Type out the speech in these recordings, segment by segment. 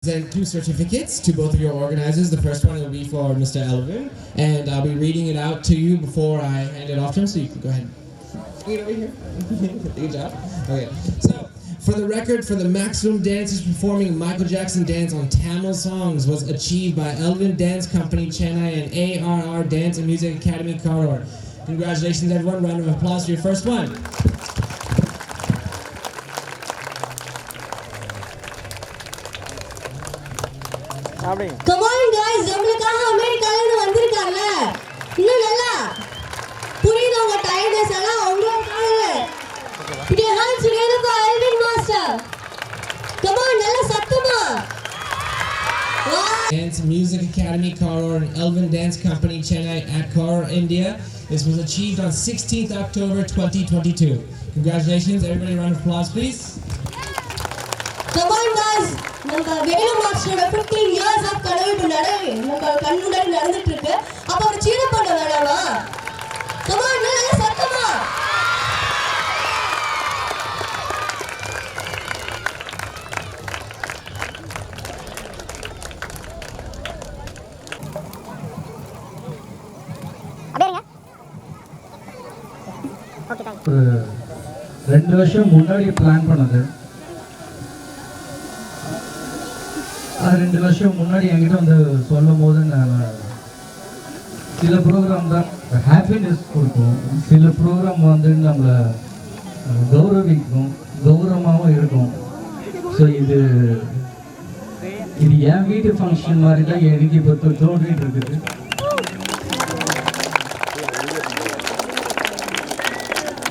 Present two certificates to both of your organizers. The first one will be for Mr. Elvin, and I'll be reading it out to you before I hand it off to him, so you can go ahead. Wait over here. Good job. Okay, so for the record, for the maximum dances performing Michael Jackson dance on Tamil songs was achieved by Elvin Dance Company, Chennai, and ARR Dance and Music Academy, Karur. Congratulations, everyone. Round of applause for your first one. Come on guys, நம்மளுக்காக அமெரிக்கால வந்திருக்காங்க. இன்னும் நல்லா புரியுது உங்க tiredness எல்லாம் உங்களுக்காக. Put your hands together for Elvin Master. Come on, நல்லா சத்தமா. Dance Music Academy, Karur, and Elvin Dance Company, Chennai at Karur, India. This was achieved on 16th October 2022. Congratulations, everybody. Round of applause, please. Come on guys, நம்ம Velu மாஸ்டரோட 15 years of கனவு நம்ம கண் முன்னாடி நடந்துட்டு இருக்கு. அப்ப ஒரு சீர பண்ண வேணாமா? Come on, நல்லா சத்தமா. அப்படியே ஓகே தேங்க்ஸ். 2 வருஷம் முன்னாடி பிளான் பண்ணது. அது 2 வருஷம் முன்னாடி என்கிட்ட வந்து சொல்லும் போது நான் சில ப்ரோக்ராம் தான் ஹாப்பினஸ் கொடுக்கும், சில ப்ரோக்ராம் வந்து நம்மளை கௌரவிக்கும், கௌரவமாகவும் இருக்கும். ஸோ இது என் வீட்டு ஃபங்க்ஷன் மாதிரி தான் எனக்கு இப்போ தோன்றிட்டு இருக்குது.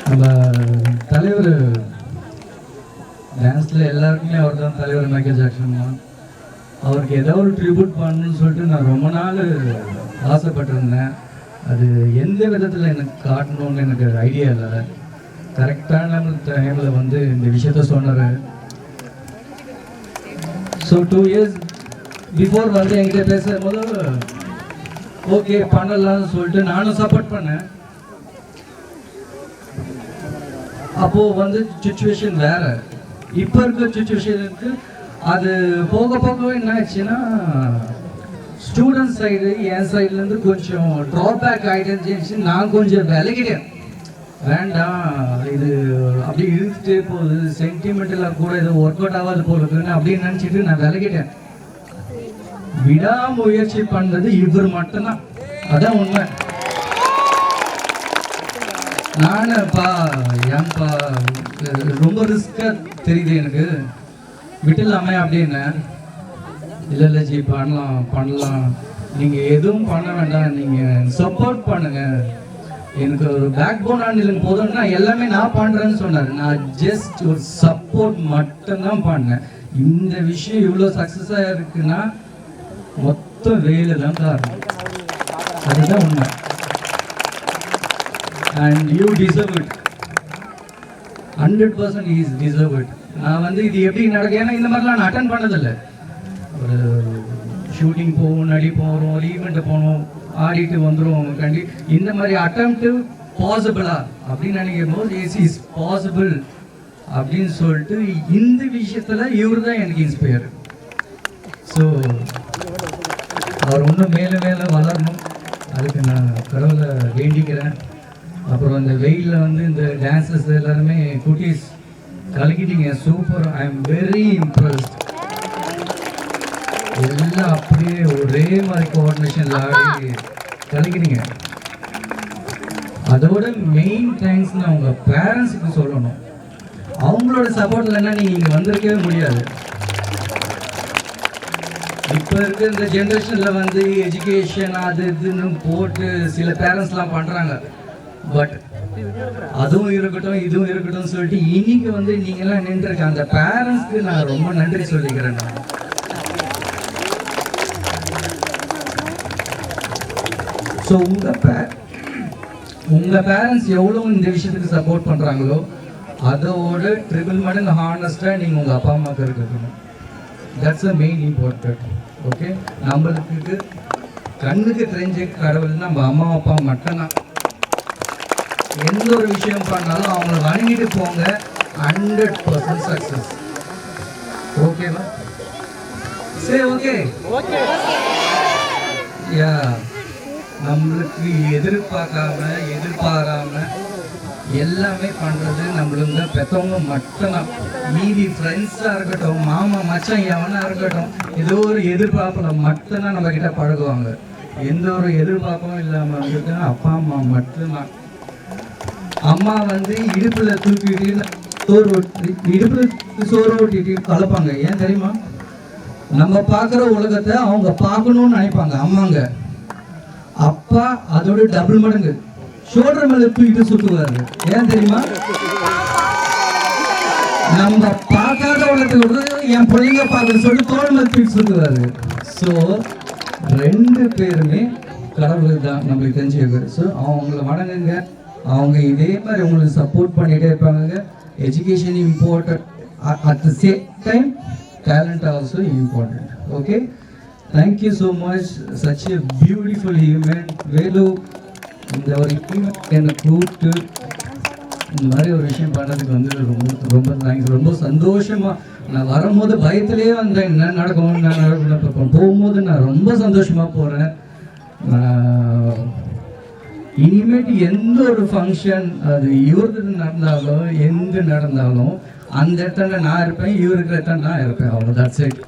நம்ம தலைவர் டான்ஸில் எல்லாருக்குமே அவர் தான் தலைவர், மைக்கேல் ஜாக்சன் தான். அவருக்கு ஏதோ ஒரு ட்ரிபியூட் பண்ணணும்னு சொல்லிட்டு நான் ரொம்ப நாள் ஆசைப்பட்டிருந்தேன். அது எந்த விதத்தில் எனக்கு காட்டணும்னு எனக்கு ஐடியா இல்லை. கரெக்டான டைமில் வந்து இந்த விஷயத்த சொன்னார். ஸோ 2 years பிஃபோர் வந்து என்கிட்ட பேசும்போது ஓகே பண்ணலாம்னு சொல்லிட்டு நானும் சப்போர்ட் பண்ணேன். அப்போது வந்து சுச்சுவேஷன் வேறு, இப்போ இருக்க சுச்சுவேஷனுக்கு அது போக போக என்ன ஆச்சுன்னா ஸ்டூடெண்ட் சைடு என் சைட்லேருந்து கொஞ்சம் ட்ராபேக் ஆகிட்டு நான் கொஞ்சம் விலகிட்டேன். வேண்டாம், இது அப்படி இழுத்துட்டே போகுது, சென்டிமெண்டலாக கூட இது ஒர்க் அவுட் ஆகாது போகுதுன்னு அப்படின்னு நினச்சிட்டு நான் விலகிட்டேன். விடாமுயற்சி பண்ணது இவர் மட்டும்தான், அதான் உண்மை. நானப்பா ஏன்பா ரொம்ப ரிஸ்காக தெரியுது எனக்கு, விட்டுலாமே அப்படின்னு. இல்லை ஜி பண்ணலாம், நீங்கள் எதுவும் பண்ண வேண்டாம், நீங்கள் சப்போர்ட் பண்ணுங்கள், எனக்கு ஒரு பேக் போன் ஆண்டில் போதும்னா எல்லாமே நான் பண்ணுறேன்னு சொன்னார். நான் ஜஸ்ட் ஒரு சப்போர்ட் மட்டும்தான் பண்ணேன். இந்த விஷயம் இவ்வளோ சக்ஸஸாக இருக்குன்னா மொத்தம் வேலை தான் காரணம், அதுதான் உண்மை. And you deserve it, 100% is deserve it. நான் வந்து இது எப்படி நடக்கும், ஏன்னா இந்த மாதிரிலாம் நான் அட்டன் பண்ணதில்லை. ஒரு ஷூட்டிங் போவோம், நடிப்போம், ஒரு ஈவெண்ட்டு போகணும், ஆடிட்டு வந்துடுவோம். இந்த மாதிரி அட்டம்ப்ட்டு பாசிபிளா அப்படின்னு நினைக்கும் போது இஸ் பாசிபிள் அப்படின்னு சொல்லிட்டு இந்த விஷயத்தில் இவர் தான் எனக்கு இன்ஸ்பயர். ஸோ அவர் இன்னும் மேலே மேலே வளரணும், அதுக்கு நான் கடவுளை வேண்டிக்கிறேன். அப்புறம் இந்த வெயிலில் வந்து இந்த டான்ஸஸ் எல்லாருமே குட்டீஸ் கலக்கிட்டீங்க, super. I am very impressed. எல்லாம் அப்படியே ஒரே மாதிரி கோஆர்டினேஷனில் ஆடி கலக்கிறீங்க. அதோட மெயின் தேங்க்ஸ் நான் உங்கள் பேரண்ட்ஸுக்கு சொல்லணும். அவங்களோட சப்போர்ட் இல்லைன்னா நீங்கள் இங்கே வந்திருக்கவே முடியாது. இப்போ இருக்க இந்த ஜென்ரேஷனில் வந்து எஜுகேஷன் அது இதுன்னு போட்டு சில பேரண்ட்ஸ்லாம் பண்ணுறாங்க. பட் அதுவும் இருக்கட்டும் இதுவும் இருக்கட்டும் சொல்லிட்டு இன்னைக்கு வந்து நீங்கள்லாம் நின்றுருக்க அந்த பேரண்ட்ஸ்க்கு நான் ரொம்ப நன்றி சொல்லிக்கிறேன். நான் ஸோ உங்கள் பேரண்ட்ஸ் எவ்வளோ இந்த விஷயத்துக்கு சப்போர்ட் பண்ணுறாங்களோ அதோட ட்ரிபிள் மடங்கு ஹானஸ்டாக நீங்கள் உங்கள் அப்பா அம்மாவுக்கு இருக்கணும். That's a main important. Okay, நம்மளுக்கு கண்ணுக்கு தெரிஞ்ச கடவுள் நம்ம அம்மா அப்பா மட்டும்தான். எந்த ஒரு விஷயம் பண்ணாலும் அவங்கள வணங்கிட்டு போங்க, 100% சக்ஸஸ். ஓகேவா? சே ஓகே யா நம்மளுக்கு எதிர்பாராம எல்லாமே பண்ணுறது நம்மளுங்க பெற்றவங்க மட்டும்தான். மீதி ஃப்ரெண்ட்ஸாக இருக்கட்டும், மாமா மச்சான் எவனாக இருக்கட்டும், ஏதோ ஒரு எதிர்பார்ப்பில் மட்டும்தான் நம்மக்கிட்ட பழகுவாங்க. எந்த ஒரு எதிர்பார்ப்பும் இல்லாமல் வந்துட்டு அப்பா அம்மா மட்டும்தான். அம்மா வந்து இடுப்பில் தூக்கிட்டு சோறு ஓட்டிட்டு கலப்பாங்க. ஏன் தெரியுமா? நம்ம பார்க்குற உலகத்தை அவங்க பார்க்கணும்னு நினைப்பாங்க அம்மாங்க. அப்பா அதோட டபுள் மடங்கு ஷோல்டர் மேல தூக்கிட்டு சுத்துவாரு. ஏன் தெரியுமா? நம்ம பார்க்காத உலகத்தை என் பிள்ளைங்க பார்க்க சொல்லி தோல் மேல தூக்கி சுத்துவாரு. ஸோ 2 பேருமே கடவுளுக்கு தான் நம்மளுக்கு தெரிஞ்சு. ஸோ அவங்கள வணங்குங்க. அவங்க இதே மாதிரி உங்களுக்கு சப்போர்ட் பண்ணிகிட்டே இருப்பாங்க. Education important, at the same time talent also important. Okay, thank you so much, such a beautiful human. Velu இந்த ஒரு என்னை கூப்பிட்டு இந்த மாதிரி ஒரு விஷயம் பண்ணுறதுக்கு வந்து ரொம்ப தேங்க்ஸ். ரொம்ப சந்தோஷமாக நான் வரும்போது பயத்திலே வந்தேன், என்ன நடக்கும் போகும்போது நான் ரொம்ப சந்தோஷமாக போகிறேன். இனிமேட்டு எந்த ஒரு ஃபங்க்ஷன் அது இவருக்கு நடந்தாலும் எந்த நடந்தாலும் அந்த இடத்துல நான் இருப்பேன், இவருக்கு இடத்துல நான் இருப்பேன். அவ்வளோ that's it.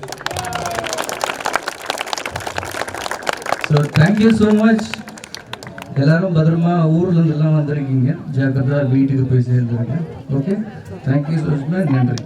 So thank you so much. எல்லாரும் பத்திரமா ஊர்லேருந்துலாம் வந்திருக்கீங்க. ஜாக்கிரதா வீட்டுக்கு போய் சேர்ந்துருக்கேன். Okay, thank you so much. நன்றி.